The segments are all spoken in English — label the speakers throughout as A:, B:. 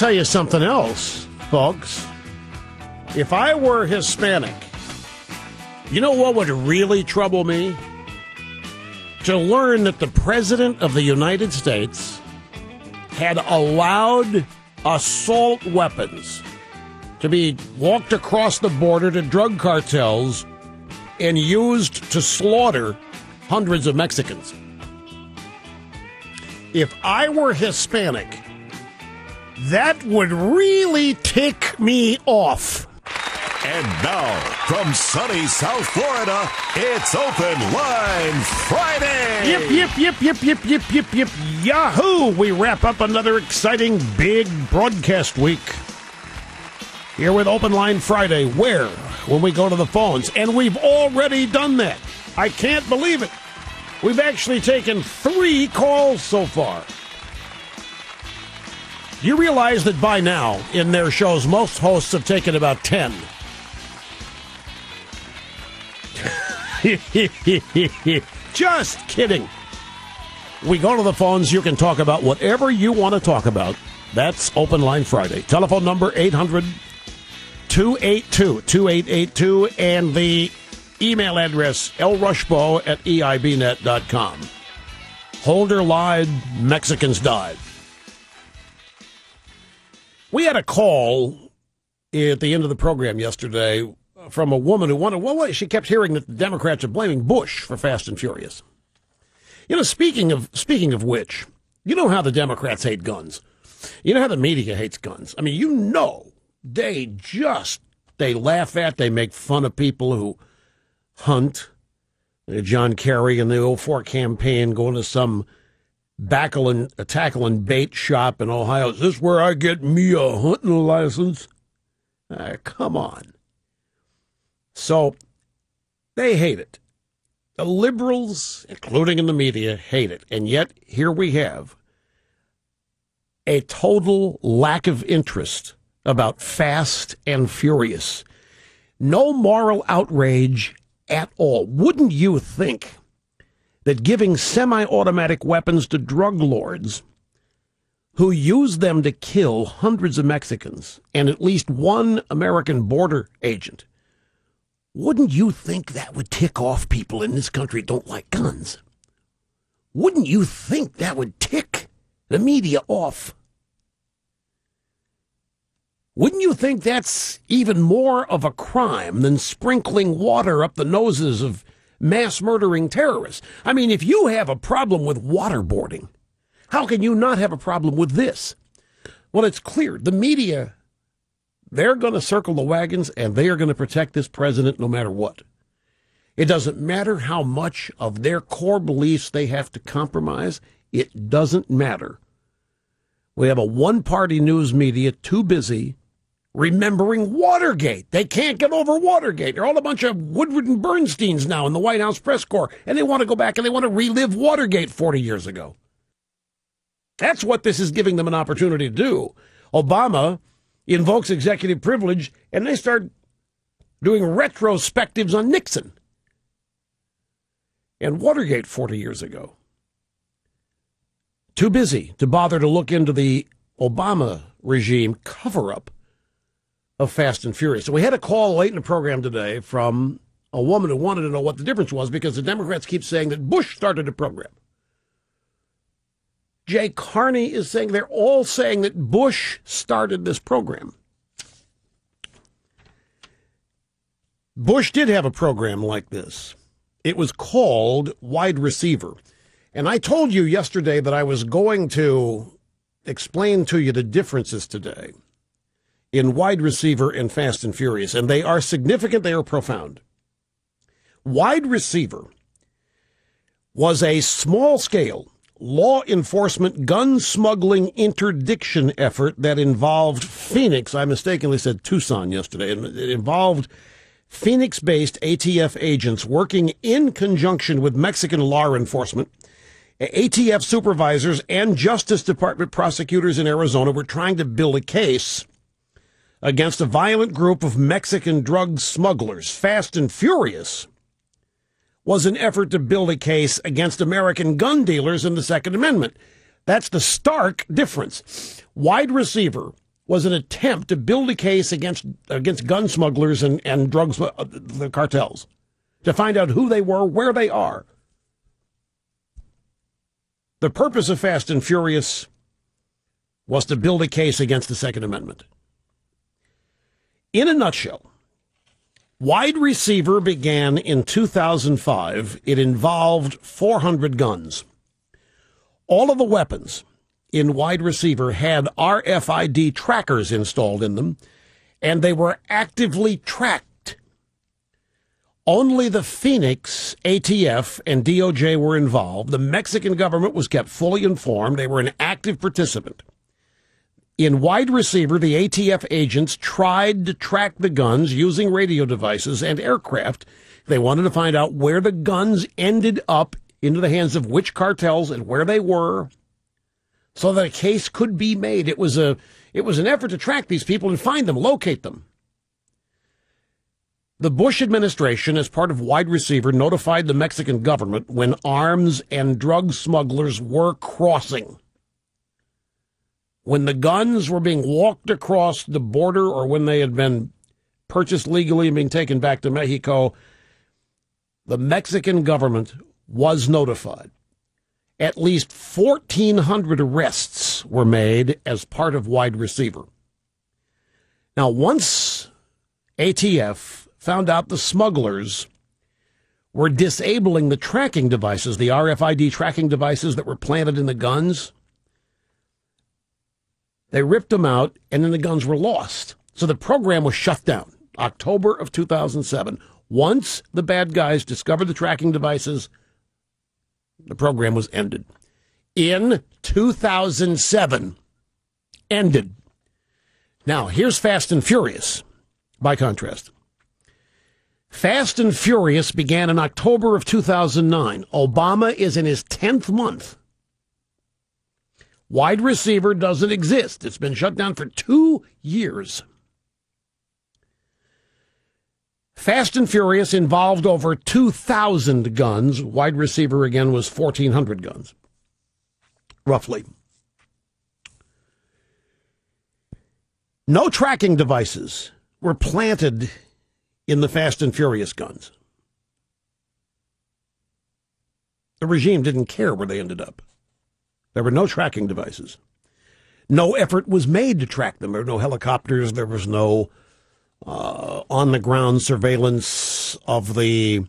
A: Tell you something else, folks. If I were Hispanic, you know what would really trouble me? To learn that the President of the United States had allowed assault weapons to be walked across the border to drug cartels and used to slaughter hundreds of Mexicans. If I were Hispanic, that would really tick me off.
B: And now, from sunny South Florida, it's Open Line Friday!
A: Yip, yahoo! We wrap up another exciting big broadcast week. Here with Open Line Friday, where, when we go to the phones, and we've already done that. I can't believe it. We've actually taken 3 calls so far. Do you realize that by now, in their shows, most hosts have taken about 10? Just kidding. We go to the phones. You can talk about whatever you want to talk about. That's Open Line Friday. Telephone number 800-282-2882 and the email address lrushbo@eibnet.com. Holder lied, Mexicans died. We had a call at the end of the program yesterday from a woman who wanted, well, she kept hearing that the Democrats are blaming Bush for Fast and Furious. You know, speaking of which, you know how the Democrats hate guns. You know how the media hates guns. I mean, you know, they laugh at, they make fun of people who hunt. John Kerry in the 2004 campaign going to some tackling bait shop in Ohio. Is this where I get me a hunting license? Come on. So they hate it. The liberals, including in the media, hate it. And yet here we have a total lack of interest about Fast and Furious. No moral outrage at all. Wouldn't you think that giving semi-automatic weapons to drug lords who use them to kill hundreds of Mexicans and at least one American border agent, wouldn't you think that would tick off people in this country who don't like guns? Wouldn't you think that would tick the media off? Wouldn't you think that's even more of a crime than sprinkling water up the noses of mass murdering terrorists? I mean, if you have a problem with waterboarding, how can you not have a problem with this? Well, it's clear. The media, they're going to circle the wagons and they are going to protect this president no matter what. It doesn't matter how much of their core beliefs they have to compromise. It doesn't matter. We have a one-party news media too busy remembering Watergate. They can't get over Watergate. They're all a bunch of Woodward and Bernsteins now in the White House press corps, and they want to go back and they want to relive Watergate 40 years ago. That's what this is giving them an opportunity to do. Obama invokes executive privilege, and they start doing retrospectives on Nixon and Watergate 40 years ago. Too busy to bother to look into the Obama regime cover-up of Fast and Furious. So we had a call late in the program today from a woman who wanted to know what the difference was because the Democrats keep saying that Bush started the program. Jay Carney is saying they're all saying that Bush started this program. Bush did have a program like this. It was called Wide Receiver. And I told you yesterday that I was going to explain to you the differences today in Wide Receiver and Fast and Furious. And they are significant. They are profound. Wide Receiver was a small-scale law enforcement gun smuggling interdiction effort that involved Phoenix. I mistakenly said Tucson yesterday. It involved Phoenix-based ATF agents working in conjunction with Mexican law enforcement. ATF supervisors and Justice Department prosecutors in Arizona were trying to build a case against a violent group of Mexican drug smugglers. Fast and Furious was an effort to build a case against American gun dealers in the Second Amendment. That's the stark difference. Wide Receiver was an attempt to build a case against gun smugglers and drugs, the cartels, to find out who they were, where they are. The purpose of Fast and Furious was to build a case against the Second Amendment. In a nutshell, Wide Receiver began in 2005. It involved 400 guns. All of the weapons in Wide Receiver had RFID trackers installed in them, and they were actively tracked. Only the Phoenix ATF and DOJ were involved. The Mexican government was kept fully informed. They were an active participant. In Wide Receiver, the ATF agents tried to track the guns using radio devices and aircraft. They wanted to find out where the guns ended up into the hands of which cartels and where they were, so that a case could be made. It was an effort to track these people and find them, locate them. The Bush administration, as part of Wide Receiver, notified the Mexican government when arms and drug smugglers were crossing. When the guns were being walked across the border or when they had been purchased legally and being taken back to Mexico, the Mexican government was notified. At least 1,400 arrests were made as part of Wide Receiver. Now, once ATF found out the smugglers were disabling the tracking devices, the RFID tracking devices that were planted in the guns, they ripped them out, and then the guns were lost. So the program was shut down, October of 2007. Once the bad guys discovered the tracking devices, the program was ended. In 2007, ended. Now, here's Fast and Furious, by contrast. Fast and Furious began in October of 2009. Obama is in his 10th month. Wide Receiver doesn't exist. It's been shut down for 2 years. Fast and Furious involved over 2,000 guns. Wide Receiver, again, was 1,400 guns, roughly. No tracking devices were planted in the Fast and Furious guns. The regime didn't care where they ended up. There were no tracking devices. No effort was made to track them. There were no helicopters. There was no on-the-ground surveillance of the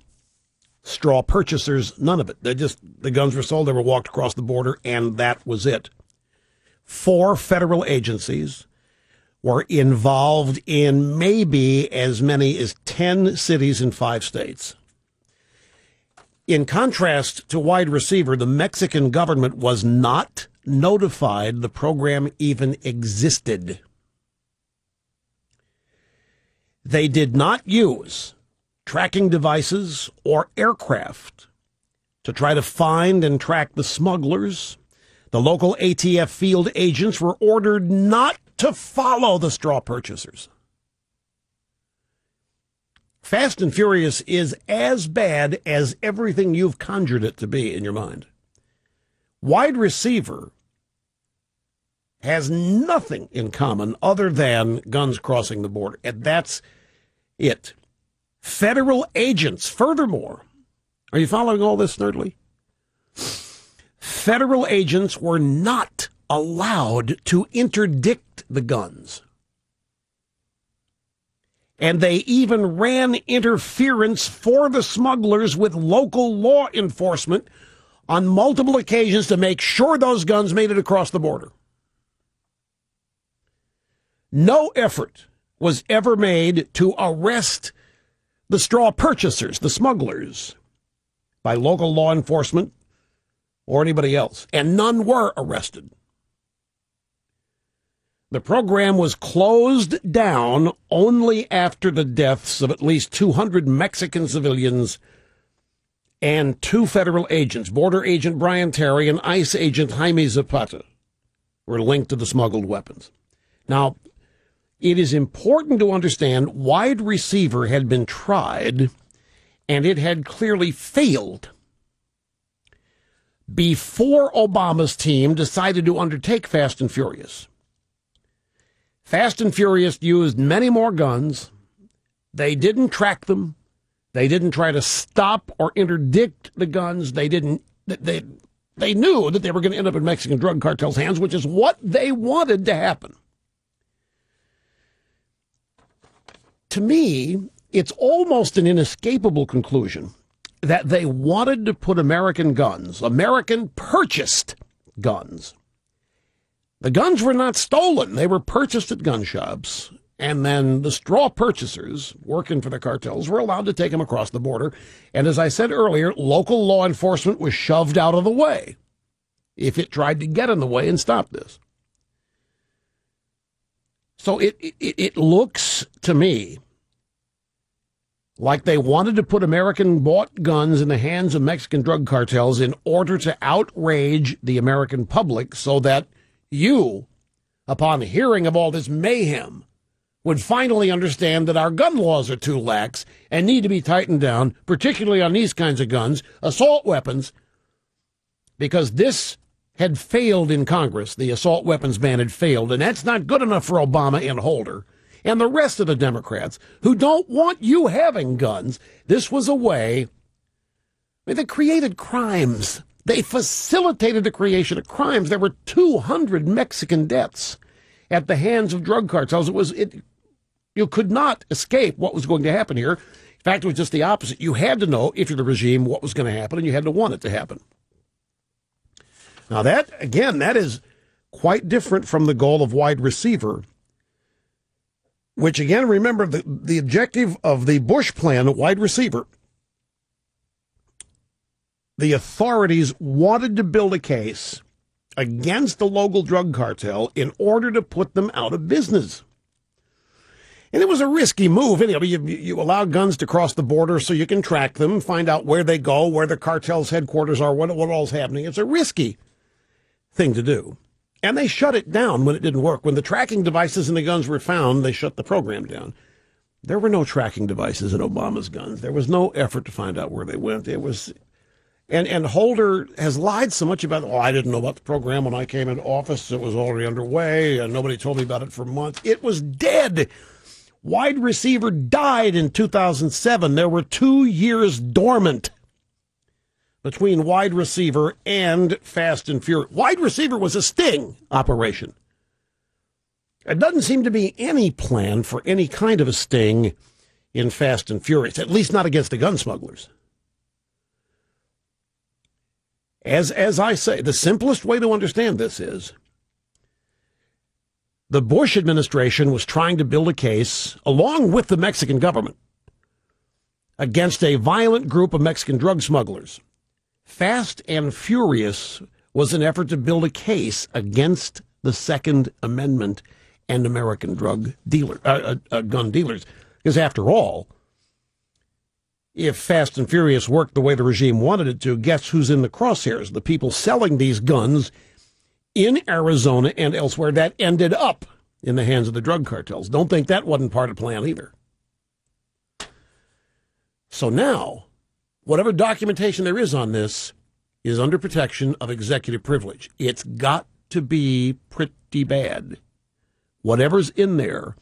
A: straw purchasers. None of it. The guns were sold. They were walked across the border, and that was it. 4 federal agencies were involved in maybe as many as 10 cities in 5 states. In contrast to Wide Receiver, the Mexican government was not notified the program even existed. They did not use tracking devices or aircraft to try to find and track the smugglers. The local ATF field agents were ordered not to follow the straw purchasers. Fast and Furious is as bad as everything you've conjured it to be in your mind. Wide Receiver has nothing in common other than guns crossing the border, and that's it. Federal agents, furthermore, are you following all this, Snerdley? Federal agents were not allowed to interdict the guns. And they even ran interference for the smugglers with local law enforcement on multiple occasions to make sure those guns made it across the border. No effort was ever made to arrest the straw purchasers, the smugglers, by local law enforcement or anybody else, and none were arrested. The program was closed down only after the deaths of at least 200 Mexican civilians and 2 federal agents, Border Agent Brian Terry and ICE Agent Jaime Zapata, were linked to the smuggled weapons. Now, it is important to understand Wide Receiver had been tried, and it had clearly failed before Obama's team decided to undertake Fast and Furious. Fast and Furious used many more guns. They didn't track them. They didn't try to stop or interdict the guns. They knew that they were going to end up in Mexican drug cartels' hands, which is what they wanted to happen. To me, it's almost an inescapable conclusion that they wanted to put American guns, American-purchased guns. The guns were not stolen. They were purchased at gun shops. And then the straw purchasers working for the cartels were allowed to take them across the border. And as I said earlier, local law enforcement was shoved out of the way if it tried to get in the way and stop this. So it looks to me like they wanted to put American-bought guns in the hands of Mexican drug cartels in order to outrage the American public so that you, upon hearing of all this mayhem, would finally understand that our gun laws are too lax and need to be tightened down, particularly on these kinds of guns, assault weapons, because this had failed in Congress. The assault weapons ban had failed, and that's not good enough for Obama and Holder and the rest of the Democrats who don't want you having guns. This was a way, they created crimes. They facilitated the creation of crimes. There were 200 Mexican deaths at the hands of drug cartels. You could not escape what was going to happen here. In fact, it was just the opposite. You had to know, if you're the regime, what was going to happen, and you had to want it to happen. Now that is quite different from the goal of Wide Receiver, which, again, remember, the objective of the Bush plan, Wide Receiver, the authorities wanted to build a case against the local drug cartel in order to put them out of business. And it was a risky move. You allow guns to cross the border so you can track them, find out where they go, where the cartel's headquarters are, what all's happening. It's a risky thing to do. And they shut it down when it didn't work. When the tracking devices in the guns were found, they shut the program down. There were no tracking devices in Obama's guns. There was no effort to find out where they went. It was, and Holder has lied so much about, I didn't know about the program when I came into office. It was already underway, and nobody told me about it for months. It was dead. Wide Receiver died in 2007. There were 2 years dormant between Wide Receiver and Fast and Furious. Wide Receiver was a sting operation. There doesn't seem to be any plan for any kind of a sting in Fast and Furious, at least not against the gun smugglers. As I say, the simplest way to understand this is the Bush administration was trying to build a case, along with the Mexican government, against a violent group of Mexican drug smugglers. Fast and Furious was an effort to build a case against the Second Amendment and American gun dealers. Because after all, if Fast and Furious worked the way the regime wanted it to, guess who's in the crosshairs? The people selling these guns in Arizona and elsewhere that ended up in the hands of the drug cartels. Don't think that wasn't part of the plan either. So now, whatever documentation there is on this is under protection of executive privilege. It's got to be pretty bad. Whatever's in there,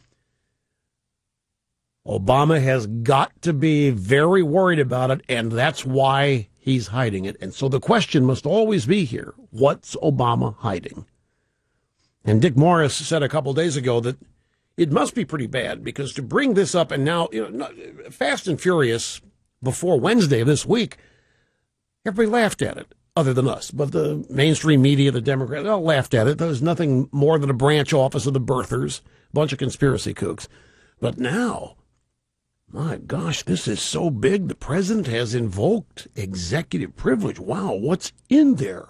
A: Obama has got to be very worried about it, and that's why he's hiding it. And so the question must always be here, what's Obama hiding? And Dick Morris said a couple days ago that it must be pretty bad, because to bring this up, and now, Fast and Furious, before Wednesday of this week, everybody laughed at it, other than us. But the mainstream media, the Democrats, all laughed at it. There's nothing more than a branch office of the birthers, a bunch of conspiracy kooks. But now, my gosh, this is so big. The president has invoked executive privilege. Wow, what's in there?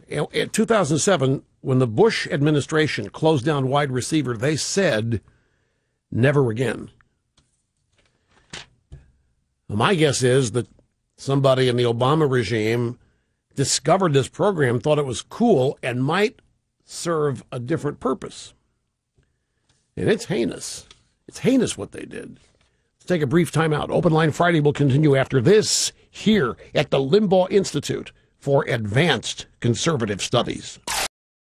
A: In 2007, when the Bush administration closed down Wide Receiver, they said, never again. My guess is that somebody in the Obama regime discovered this program, thought it was cool, and might serve a different purpose. And it's heinous. It's heinous what they did. Let's take a brief time out. Open Line Friday will continue after this here at the Limbaugh Institute for Advanced Conservative Studies.